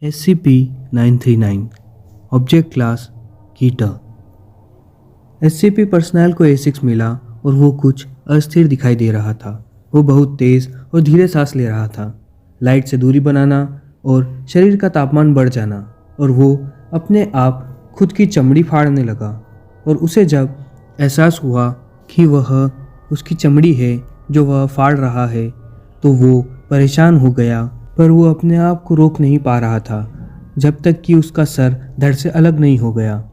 SCP-939 object class Keter. SCP personnel को A6 मिला और वो कुछ अस्थिर दिखाई दे रहा था। वो बहुत तेज़ और धीरे सांस ले रहा था। लाइट से दूरी बनाना और शरीर का तापमान बढ़ जाना, और वो अपने आप खुद की चमड़ी फाड़ने लगा। और उसे जब एहसास हुआ कि वह उसकी चमड़ी है जो वह फाड़ रहा है, तो वो परेशान हो गया, पर वो अपने आप को रोक नहीं पा रहा था जब तक कि उसका सर धड़ से अलग नहीं हो गया।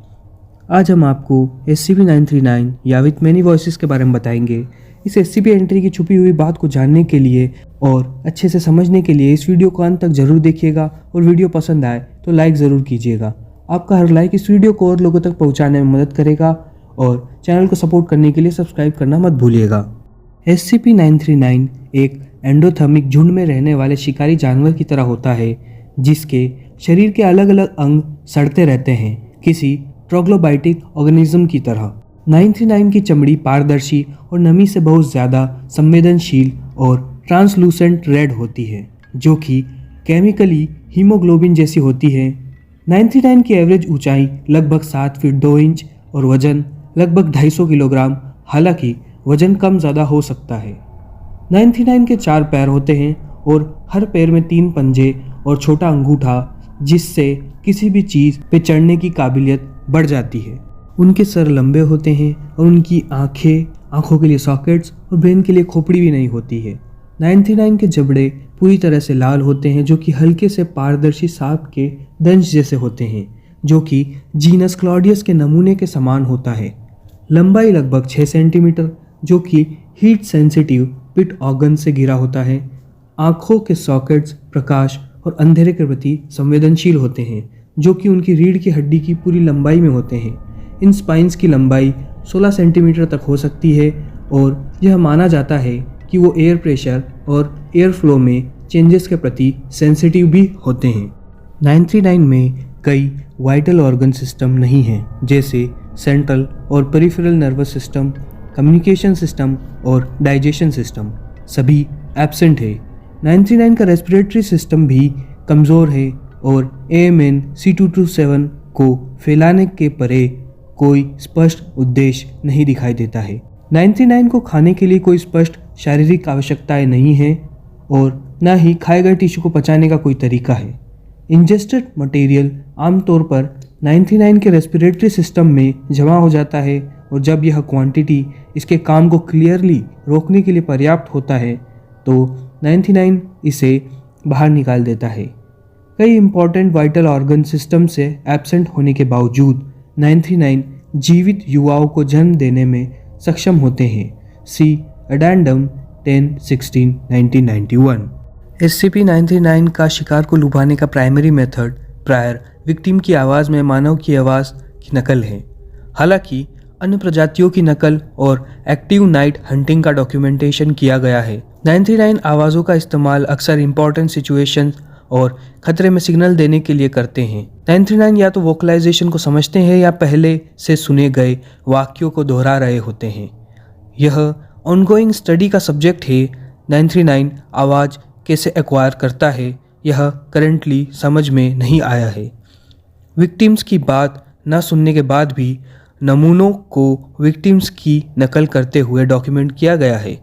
आज हम आपको SCP-939 या विथ मैनी वॉइसेस के बारे में बताएंगे। इस SCP एंट्री की छुपी हुई बात को जानने के लिए और अच्छे से समझने के लिए इस वीडियो को अंत तक जरूर देखिएगा, और वीडियो पसंद आए तो लाइक ज़रूर कीजिएगा। आपका हर लाइक इस वीडियो को और लोगों तक पहुंचाने में मदद करेगा, और चैनल को सपोर्ट करने के लिए सब्सक्राइब करना मत भूलिएगा। SCP-939 एक एंडोथर्मिक झुंड में रहने वाले शिकारी जानवर की तरह होता है, जिसके शरीर के अलग अलग अंग सड़ते रहते हैं, किसी ट्रोग्लोबाइटिक ऑर्गेनिज्म की तरह। 939 की चमड़ी पारदर्शी और नमी से बहुत ज़्यादा संवेदनशील और ट्रांसलूसेंट रेड होती है, जो कि केमिकली हीमोग्लोबिन जैसी होती है। 939 की एवरेज ऊंचाई लगभग 7 फीट 2 इंच और वजन लगभग 250 किलोग्राम, हालांकि वजन कम ज़्यादा हो सकता है। 939 के 4 पैर होते हैं और हर पैर में 3 पंजे और छोटा अंगूठा, जिससे किसी भी चीज़ पे चढ़ने की काबिलियत बढ़ जाती है। उनके सर लंबे होते हैं और उनकी आँखों के लिए सॉकेट्स और ब्रेन के लिए खोपड़ी भी नहीं होती है। 939 के जबड़े पूरी तरह से लाल होते हैं, जो कि हल्के से पारदर्शी सांप के दंश जैसे होते हैं, जो कि जीनस क्लॉडियस के नमूने के समान होता है। लंबाई लगभग 6 सेंटीमीटर, जो कि हीट सेंसिटिव पिट ऑर्गन से घिरा होता है। आँखों के सॉकेट्स प्रकाश और अंधेरे के प्रति संवेदनशील होते हैं, जो कि उनकी रीढ़ की हड्डी की पूरी लंबाई में होते हैं। इन स्पाइन्स की लंबाई 16 सेंटीमीटर तक हो सकती है, और यह माना जाता है कि वो एयर प्रेशर और एयर फ्लो में चेंजेस के प्रति सेंसिटिव भी होते हैं। 939 में कई वाइटल ऑर्गन सिस्टम नहीं हैं, जैसे सेंट्रल और peripheral nervous system, communication system और डाइजेशन सिस्टम सभी एब्सेंट है। 939 का रेस्पिरेटरी सिस्टम भी कमज़ोर है, और AMN C227 को फैलाने के परे कोई स्पष्ट उद्देश्य नहीं दिखाई देता है। 939 को खाने के लिए कोई स्पष्ट शारीरिक आवश्यकताएं नहीं है, और न ही खाए गए टिश्यू को पचाने का कोई तरीका है। इंजेस्टेड मटेरियल आमतौर पर 939 के रेस्पिरेटरी सिस्टम में जमा हो जाता है, और जब यह क्वांटिटी इसके काम को क्लियरली रोकने के लिए पर्याप्त होता है, तो 939 इसे बाहर निकाल देता है। कई इंपॉर्टेंट वाइटल ऑर्गन सिस्टम से एब्सेंट होने के बावजूद 939 जीवित युवाओं को जन्म देने में सक्षम होते हैं। सी अडेंडम 10-16-1991। SCP-939 का शिकार को लुभाने का प्राइमरी मेथड प्रायर विक्टिम की आवाज़ में मानव की आवाज़ की नकल है। हालांकि अन्य प्रजातियों की नकल और एक्टिव नाइट हंटिंग का डॉक्यूमेंटेशन किया गया है। 939 आवाज़ों का इस्तेमाल अक्सर इंपॉर्टेंट सिचुएशंस और खतरे में सिग्नल देने के लिए करते हैं। 939 या तो वोकलाइजेशन को समझते हैं या पहले से सुने गए वाक्यों को दोहरा रहे होते हैं। यह ऑनगोइंग स्टडी का सब्जेक्ट है। 939 आवाज़ कैसे एक्वायर करता है, यह करेंटली समझ में नहीं आया है। विक्टिम्स की बात न सुनने के बाद भी नमूनों को विक्टिम्स की नकल करते हुए डॉक्यूमेंट किया गया है।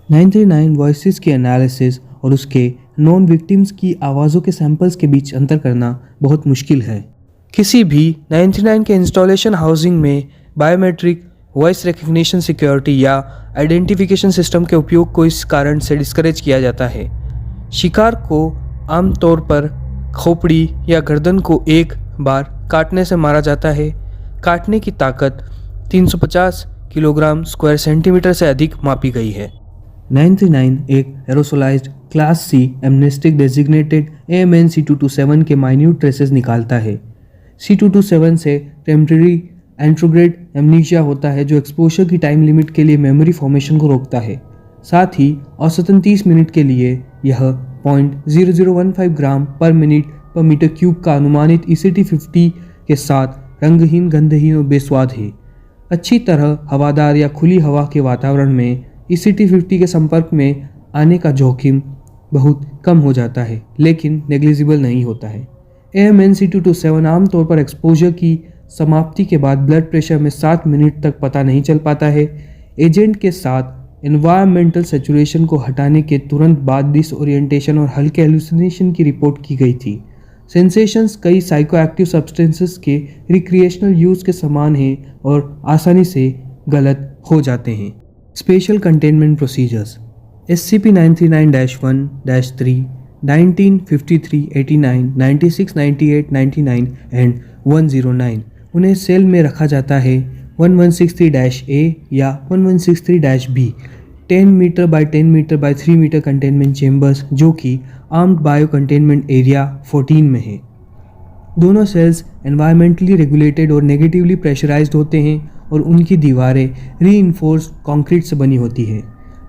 939 वॉइसेस की एनालिसिस और उसके नॉन विक्टिम्स की आवाज़ों के सैंपल्स के बीच अंतर करना बहुत मुश्किल है। किसी भी 939 के इंस्टॉलेशन हाउसिंग में बायोमेट्रिक वॉइस रिकग्निशन सिक्योरिटी या आइडेंटिफिकेशन सिस्टम के उपयोग को इस कारण से डिस्करेज किया जाता है। शिकार को आमतौर पर खोपड़ी या गर्दन को एक बार काटने से मारा जाता है। काटने की ताकत 350 किलोग्राम स्क्वायर सेंटीमीटर से अधिक मापी गई है। 939 एक aerosolised class C amnestic designated AMN C227 के माइन्यूट ट्रेसेस निकालता है। C227 से टेम्परेरी एंट्रोग्रेड एमनीशिया होता है, जो एक्सपोजर की टाइम लिमिट के लिए मेमोरी फॉर्मेशन को रोकता है। साथ ही औसतन 30 मिनट के लिए यह 0.0015 ग्राम पर मिनट पर मीटर क्यूब का अनुमानित ECT-50 के साथ रंगहीन, गंधहीन और बेस्वाद है। अच्छी तरह हवादार या खुली हवा के वातावरण में ECT-50 के संपर्क में आने का जोखिम बहुत कम हो जाता है, लेकिन नेग्लिजिबल नहीं होता है। AMNC227 आमतौर पर एक्सपोजर की समाप्ति के बाद ब्लड प्रेशर में 7 मिनट तक पता नहीं चल पाता है। एजेंट के साथ एनवायरमेंटल सेचुरेशन को हटाने के तुरंत बाद डिसओरिएंटेशन और हल्के हेलुसिनेशन की रिपोर्ट की गई थी। सेंसेशंस कई साइकोएक्टिव सब्सटेंसेस के रिक्रिएशनल यूज़ के समान हैं और आसानी से गलत हो जाते हैं। Special containment procedures SCP-939-1-3 1953, 89, 96, 98, 99 and 109 उन्हें सेल में रखा जाता है 1163-A या 1163-B 10 metre by 10 metre by 3 metre containment chambers जो कि आर्म्ड बायो कंटेनमेंट एरिया 14 में है। दोनों सेल्स एनवायरमेंटली रेगुलेटेड और नेगेटिवली प्रेशराइज्ड होते हैं और उनकी दीवारें रीइंफोर्स्ड कंक्रीट से बनी होती हैं।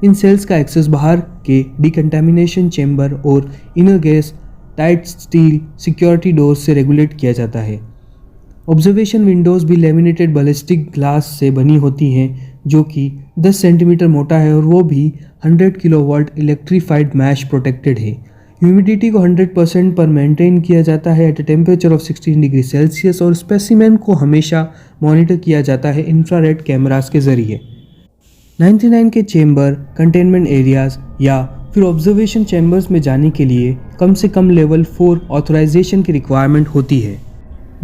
इन सेल्स का एक्सेस बाहर के डिकंटामिनेशन चेंबर और inner gas tight steel security doors से रेगुलेट किया जाता है। ऑब्जर्वेशन विंडोज़ भी लेमिनेटेड बैलिस्टिक ग्लास से बनी होती हैं जो कि 10 सेंटीमीटर मोटा है और वो भी 100 किलोवाट इलेक्ट्रीफाइड मैश प्रोटेक्टेड है। ह्यूमिडिटी को 100% पर मेंटेन किया जाता है at a temperature of 16 degree Celsius और स्पेसिमेन को हमेशा मॉनिटर किया जाता है इंफ्रारेड कैमरास के ज़रिए। 99 के चेंबर कंटेनमेंट एरियाज या फिर ऑब्जर्वेशन चैम्बर्स में जाने के लिए कम से कम लेवल 4 ऑथराइजेशन की रिक्वायरमेंट होती है।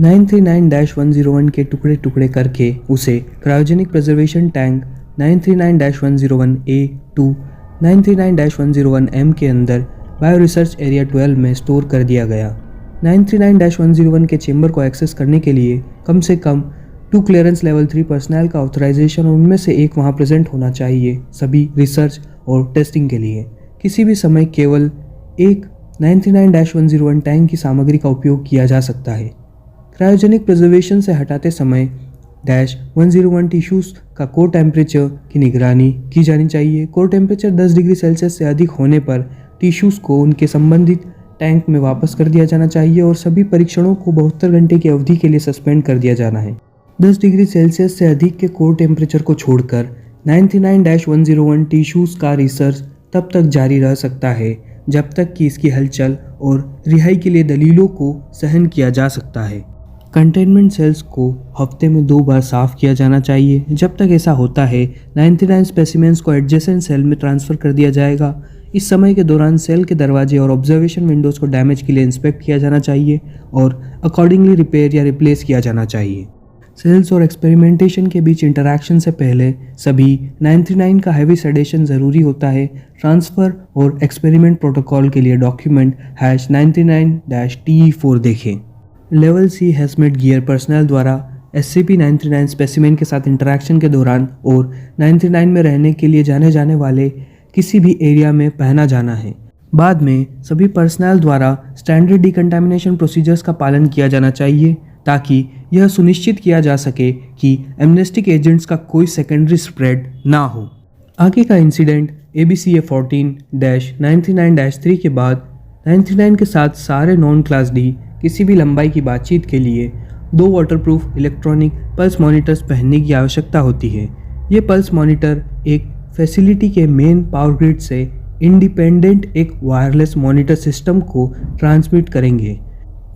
939-101 के टुकड़े टुकड़े करके उसे cryogenic preservation tank 939-101A2 939-101M के अंदर बायो रिसर्च एरिया 12 में स्टोर कर दिया गया। 939-101 के चेंबर को एक्सेस करने के लिए कम से कम 2 क्लियरेंस लेवल 3 पर्सनल का ऑथराइजेशन और उनमें से एक वहां प्रेजेंट होना चाहिए सभी रिसर्च और टेस्टिंग के लिए। किसी भी समय केवल एक 99-101 टैंक की सामग्री का उपयोग किया जा सकता है। क्रायोजेनिक प्रिजर्वेशन से हटाते समय -101 टिश्यूज़ का कोर टेम्परेचर की निगरानी की जानी चाहिए। कोर टेम्परेचर 10 डिग्री सेल्सियस से अधिक होने पर टिश्यूज़ को उनके संबंधित टैंक में वापस कर दिया जाना चाहिए और सभी परीक्षणों को 72 घंटे की अवधि के लिए सस्पेंड कर दिया जाना है। 10 डिग्री सेल्सियस से अधिक के कोर टेम्परेचर को छोड़कर 99-101 टिश्यूज़ का रिसर्च तब तक जारी रह सकता है जब तक कि इसकी हलचल और रिहाई के लिए दलीलों को सहन किया जा सकता है। कंटेनमेंट सेल्स को हफ्ते में 2 बार साफ़ किया जाना चाहिए। जब तक ऐसा होता है 99 स्पेसिमेंस को एडजेसेंट सेल में ट्रांसफ़र कर दिया जाएगा। इस समय के दौरान सेल के दरवाजे और ऑब्जर्वेशन विंडोज़ को डैमेज के लिए इंस्पेक्ट किया जाना चाहिए और अकॉर्डिंगली रिपेयर या रिप्लेस किया जाना चाहिए। सेल्स और एक्सपेरिमेंटेशन के बीच इंटरैक्शन से पहले सभी 939 का हैवी सेडेशन ज़रूरी होता है। ट्रांसफ़र और एक्सपेरिमेंट प्रोटोकॉल के लिए डॉक्यूमेंट #99-TE4 देखें। लेवल C हेस्मेट गियर पर्सनल द्वारा SCP-939 स्पेसिमेन के साथ इंटरैक्शन के दौरान और 939 में रहने के लिए जाने वाले किसी भी एरिया में पहना जाना है। बाद में सभी पर्सनल द्वारा स्टैंडर्ड डिकंटामिनेशन प्रोसीजर्स का पालन किया जाना चाहिए ताकि यह सुनिश्चित किया जा सके कि एमनेस्टिक एजेंट्स का कोई सेकेंडरी स्प्रेड ना हो। आगे का इंसिडेंट ABCA 14-99-3 के बाद 99 के साथ सारे नॉन क्लास D किसी भी लंबाई की बातचीत के लिए 2 वाटरप्रूफ इलेक्ट्रॉनिक पल्स मॉनिटर्स पहनने की आवश्यकता होती है। ये पल्स मॉनिटर एक फैसिलिटी के मेन पावर ग्रिड से इंडिपेंडेंट एक वायरलेस मॉनिटर सिस्टम को ट्रांसमिट करेंगे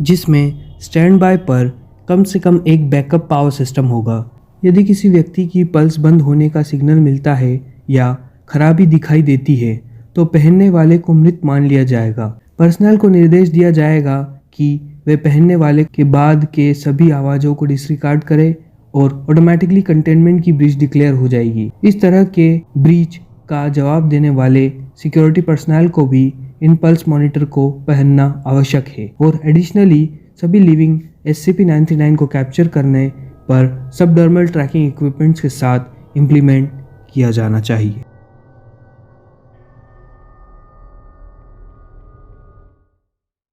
जिसमें स्टैंड बाय पर कम से कम एक बैकअप पावर सिस्टम होगा। यदि किसी व्यक्ति की पल्स बंद होने का सिग्नल मिलता है या खराबी दिखाई देती है तो पहनने वाले को मृत मान लिया जाएगा। पर्सनल को निर्देश दिया जाएगा कि वे पहनने वाले के बाद के सभी आवाज़ों को डिसरिगार्ड करें और ऑटोमेटिकली कंटेनमेंट की ब्रीच डिक्लेयर हो जाएगी। इस तरह के ब्रीच का जवाब देने वाले सिक्योरिटी पर्सनल को भी इन पल्स मॉनिटर को पहनना आवश्यक है और एडिशनली सभी लिविंग SCP-939 को कैप्चर करने पर सबडर्मल ट्रैकिंग इक्विपमेंट्स के साथ इम्प्लीमेंट किया जाना चाहिए।